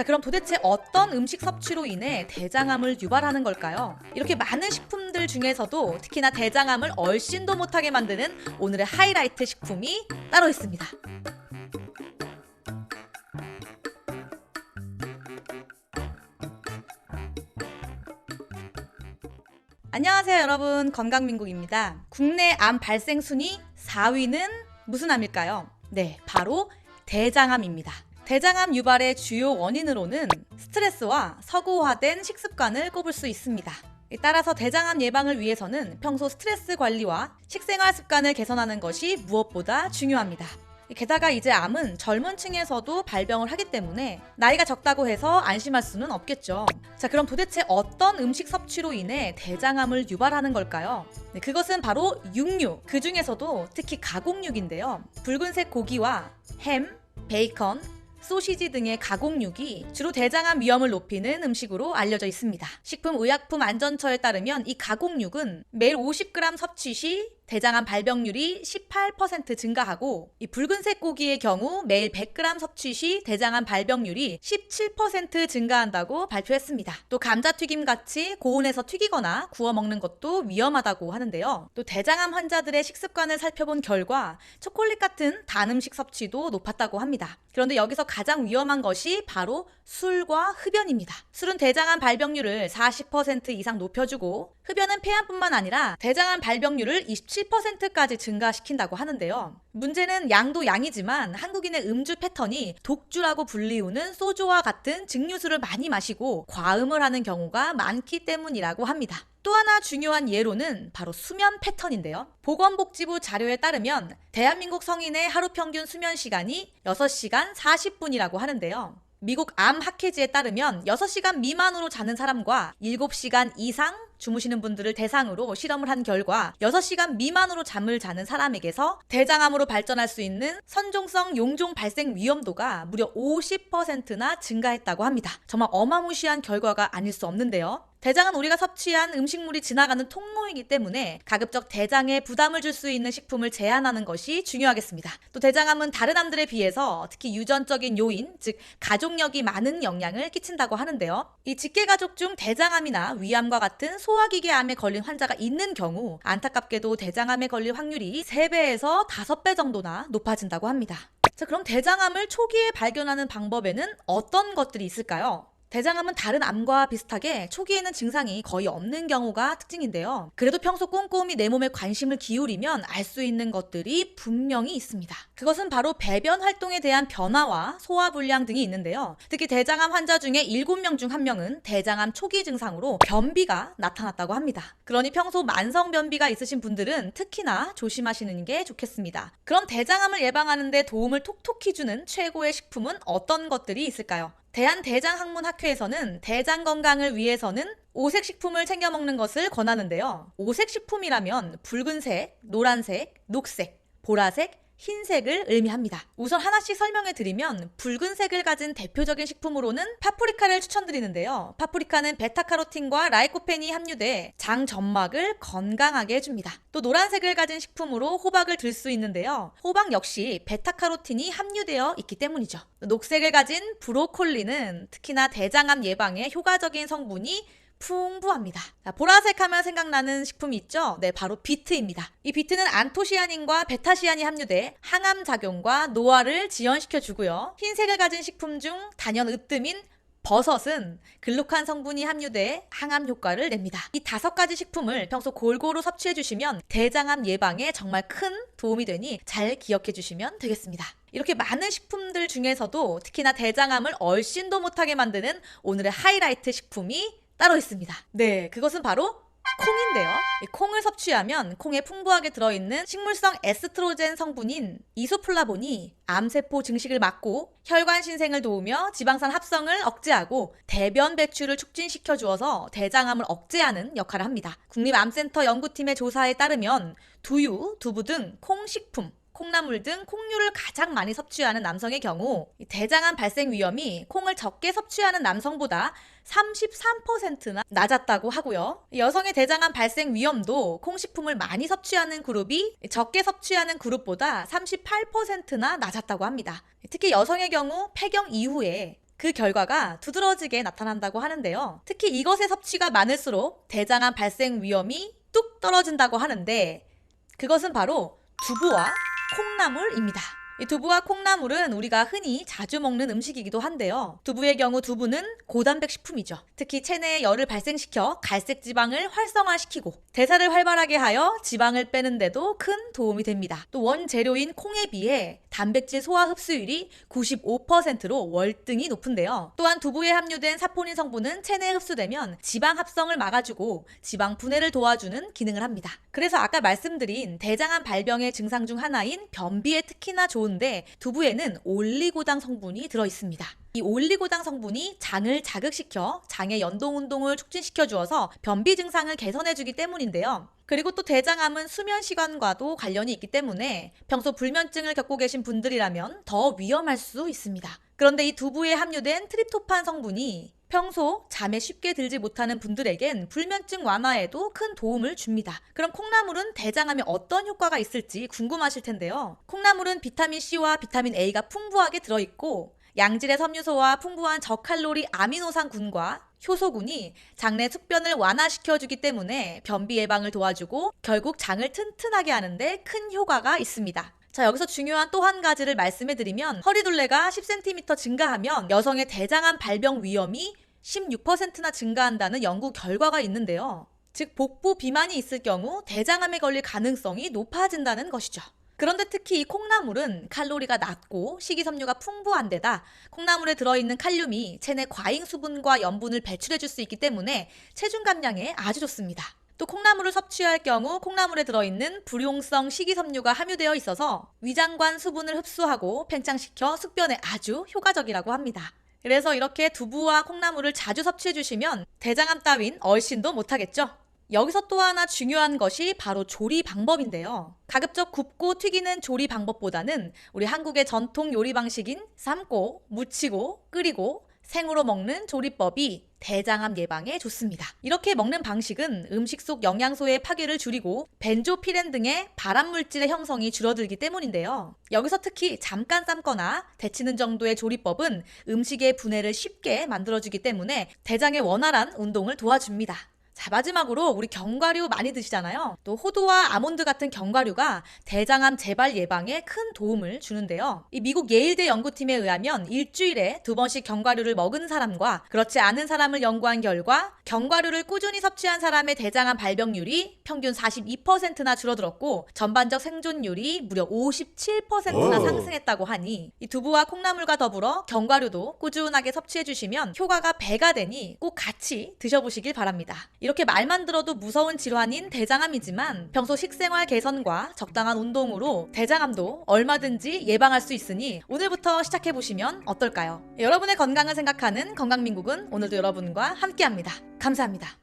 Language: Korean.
자, 그럼 도대체 어떤 음식 섭취로 인해 대장암을 유발하는 걸까요? 이렇게 많은 식품들 중에서도 특히나 대장암을 얼씬도 못하게 만드는 오늘의 하이라이트 식품이 따로 있습니다. 안녕하세요, 여러분. 건강민국입니다. 국내 암 발생 순위 4위는 무슨 암일까요? 네, 바로 대장암입니다. 대장암 유발의 주요 원인으로는 스트레스와 서구화된 식습관을 꼽을 수 있습니다. 따라서 대장암 예방을 위해서는 평소 스트레스 관리와 식생활 습관을 개선하는 것이 무엇보다 중요합니다. 게다가 이제 암은 젊은 층에서도 발병을 하기 때문에 나이가 적다고 해서 안심할 수는 없겠죠. 자, 그럼 도대체 어떤 음식 섭취로 인해 대장암을 유발하는 걸까요? 네, 그것은 바로 육류, 그 중에서도 특히 가공육인데요. 붉은색 고기와 햄, 베이컨, 소시지 등의 가공육이 주로 대장암 위험을 높이는 음식으로 알려져 있습니다. 식품의약품안전처에 따르면 이 가공육은 매일 50g 섭취 시 대장암 발병률이 18% 증가하고, 이 붉은색 고기의 경우 매일 100g 섭취 시 대장암 발병률이 17% 증가한다고 발표했습니다. 또 감자튀김 같이 고온에서 튀기거나 구워 먹는 것도 위험하다고 하는데요. 또 대장암 환자들의 식습관을 살펴본 결과 초콜릿 같은 단 음식 섭취도 높았다고 합니다. 그런데 여기서 가장 위험한 것이 바로 술과 흡연입니다. 술은 대장암 발병률을 40% 이상 높여주고, 흡연은 폐암뿐만 아니라 대장암 발병률을 27%까지 증가시킨다고 하는데요. 문제는 양도 양이지만 한국인의 음주 패턴이 독주라고 불리우는 소주와 같은 증류수를 많이 마시고 과음을 하는 경우가 많기 때문이라고 합니다. 또 하나 중요한 예로는 바로 수면 패턴인데요. 보건복지부 자료에 따르면 대한민국 성인의 하루 평균 수면 시간이 6시간 40분이라고 하는데요. 미국 암 학회지에 따르면 6시간 미만으로 자는 사람과 7시간 이상 주무시는 분들을 대상으로 실험을 한 결과 6시간 미만으로 잠을 자는 사람에게서 대장암으로 발전할 수 있는 선종성 용종 발생 위험도가 무려 50%나 증가했다고 합니다. 정말 어마무시한 결과가 아닐 수 없는데요. 대장은 우리가 섭취한 음식물이 지나가는 통로이기 때문에 가급적 대장에 부담을 줄 수 있는 식품을 제한하는 것이 중요하겠습니다. 또 대장암은 다른 암들에 비해서 특히 유전적인 요인, 즉 가족력이 많은 영향을 끼친다고 하는데요. 이 직계가족 중 대장암이나 위암과 같은 소화기계암에 걸린 환자가 있는 경우 안타깝게도 대장암에 걸릴 확률이 3배에서 5배 정도나 높아진다고 합니다. 자, 그럼 대장암을 초기에 발견하는 방법에는 어떤 것들이 있을까요? 대장암은 다른 암과 비슷하게 초기에는 증상이 거의 없는 경우가 특징인데요. 그래도 평소 꼼꼼히 내 몸에 관심을 기울이면 알 수 있는 것들이 분명히 있습니다. 그것은 바로 배변 활동에 대한 변화와 소화불량 등이 있는데요. 특히 대장암 환자 중에 7명 중 1명은 대장암 초기 증상으로 변비가 나타났다고 합니다. 그러니 평소 만성 변비가 있으신 분들은 특히나 조심하시는 게 좋겠습니다. 그럼 대장암을 예방하는 데 도움을 톡톡히 주는 최고의 식품은 어떤 것들이 있을까요? 대한대장학문학회에서는 대장 건강을 위해서는 5색 식품을 챙겨 먹는 것을 권하는데요. 5색 식품이라면 붉은색, 노란색, 녹색, 보라색, 흰색을 의미합니다. 우선 하나씩 설명해 드리면 붉은색을 가진 대표적인 식품으로는 파프리카를 추천드리는데요. 파프리카는 베타카로틴과 라이코펜이 함유돼 장 점막을 건강하게 해줍니다. 또 노란색을 가진 식품으로 호박을 들 수 있는데요. 호박 역시 베타카로틴이 함유되어 있기 때문이죠. 녹색을 가진 브로콜리는 특히나 대장암 예방에 효과적인 성분이 풍부합니다. 자, 보라색 하면 생각나는 식품이 있죠? 네, 바로 비트입니다. 이 비트는 안토시아닌과 베타시안이 함유돼 항암 작용과 노화를 지연시켜주고요. 흰색을 가진 식품 중 단연 으뜸인 버섯은 글루칸 성분이 함유돼 항암 효과를 냅니다. 이 5가지 식품을 평소 골고루 섭취해 주시면 대장암 예방에 정말 큰 도움이 되니 잘 기억해 주시면 되겠습니다. 이렇게 많은 식품들 중에서도 특히나 대장암을 얼씬도 못하게 만드는 오늘의 하이라이트 식품이 따로 있습니다. 네, 그것은 바로 콩인데요. 콩을 섭취하면 콩에 풍부하게 들어있는 식물성 에스트로겐 성분인 이소플라본이 암세포 증식을 막고 혈관 신생을 도우며 지방산 합성을 억제하고 대변 배출을 촉진시켜 주어서 대장암을 억제하는 역할을 합니다. 국립암센터 연구팀의 조사에 따르면 두유, 두부 등 콩식품, 콩나물 등 콩류를 가장 많이 섭취하는 남성의 경우 대장암 발생 위험이 콩을 적게 섭취하는 남성보다 33%나 낮았다고 하고요. 여성의 대장암 발생 위험도 콩식품을 많이 섭취하는 그룹이 적게 섭취하는 그룹보다 38%나 낮았다고 합니다. 특히 여성의 경우 폐경 이후에 그 결과가 두드러지게 나타난다고 하는데요. 특히 이것의 섭취가 많을수록 대장암 발생 위험이 뚝 떨어진다고 하는데 그것은 바로 두부와 콩나물입니다. 이 두부와 콩나물은 우리가 흔히 자주 먹는 음식이기도 한데요. 두부의 경우 두부는 고단백 식품이죠. 특히 체내에 열을 발생시켜 갈색 지방을 활성화시키고 대사를 활발하게 하여 지방을 빼는 데도 큰 도움이 됩니다. 또 원재료인 콩에 비해 단백질 소화 흡수율이 95%로 월등히 높은데요. 또한 두부에 함유된 사포닌 성분은 체내에 흡수되면 지방 합성을 막아주고 지방 분해를 도와주는 기능을 합니다. 그래서 아까 말씀드린 대장암 발병의 증상 중 하나인 변비에 특히나 좋은데 두부에는 올리고당 성분이 들어있습니다. 이 올리고당 성분이 장을 자극시켜 장의 연동 운동을 촉진시켜 주어서 변비 증상을 개선해 주기 때문인데요. 그리고 또 대장암은 수면 시간과도 관련이 있기 때문에 평소 불면증을 겪고 계신 분들이라면 더 위험할 수 있습니다. 그런데 이 두부에 함유된 트립토판 성분이 평소 잠에 쉽게 들지 못하는 분들에겐 불면증 완화에도 큰 도움을 줍니다. 그럼 콩나물은 대장암에 어떤 효과가 있을지 궁금하실 텐데요. 콩나물은 비타민C와 비타민 A가 풍부하게 들어있고 양질의 섬유소와 풍부한 저칼로리 아미노산군과 효소군이 장내 숙변을 완화시켜주기 때문에 변비 예방을 도와주고 결국 장을 튼튼하게 하는데 큰 효과가 있습니다. 자, 여기서 중요한 또 한 가지를 말씀해드리면 허리둘레가 10cm 증가하면 여성의 대장암 발병 위험이 16%나 증가한다는 연구 결과가 있는데요. 즉 복부 비만이 있을 경우 대장암에 걸릴 가능성이 높아진다는 것이죠. 그런데 특히 이 콩나물은 칼로리가 낮고 식이섬유가 풍부한 데다 콩나물에 들어있는 칼륨이 체내 과잉 수분과 염분을 배출해줄 수 있기 때문에 체중 감량에 아주 좋습니다. 또 콩나물을 섭취할 경우 콩나물에 들어있는 불용성 식이섬유가 함유되어 있어서 위장관 수분을 흡수하고 팽창시켜 숙변에 아주 효과적이라고 합니다. 그래서 이렇게 두부와 콩나물을 자주 섭취해 주시면 대장암 따윈 얼씬도 못하겠죠? 여기서 또 하나 중요한 것이 바로 조리 방법인데요. 가급적 굽고 튀기는 조리 방법보다는 우리 한국의 전통 요리 방식인 삶고, 무치고, 끓이고, 생으로 먹는 조리법이 대장암 예방에 좋습니다. 이렇게 먹는 방식은 음식 속 영양소의 파괴를 줄이고 벤조피렌 등의 발암물질의 형성이 줄어들기 때문인데요. 여기서 특히 잠깐 삶거나 데치는 정도의 조리법은 음식의 분해를 쉽게 만들어주기 때문에 대장의 원활한 운동을 도와줍니다. 자, 마지막으로 우리 견과류 많이 드시잖아요. 또 호두와 아몬드 같은 견과류가 대장암 재발 예방에 큰 도움을 주는데요. 이 미국 예일대 연구팀에 의하면 일주일에 2번씩 견과류를 먹은 사람과 그렇지 않은 사람을 연구한 결과 견과류를 꾸준히 섭취한 사람의 대장암 발병률이 평균 42%나 줄어들었고 전반적 생존율이 무려 57%나 상승했다고 하니 이 두부와 콩나물과 더불어 견과류도 꾸준하게 섭취해 주시면 효과가 배가 되니 꼭 같이 드셔보시길 바랍니다. 이렇게 말만 들어도 무서운 질환인 대장암이지만 평소 식생활 개선과 적당한 운동으로 대장암도 얼마든지 예방할 수 있으니 오늘부터 시작해보시면 어떨까요? 여러분의 건강을 생각하는 건강민국은 오늘도 여러분과 함께합니다. 감사합니다.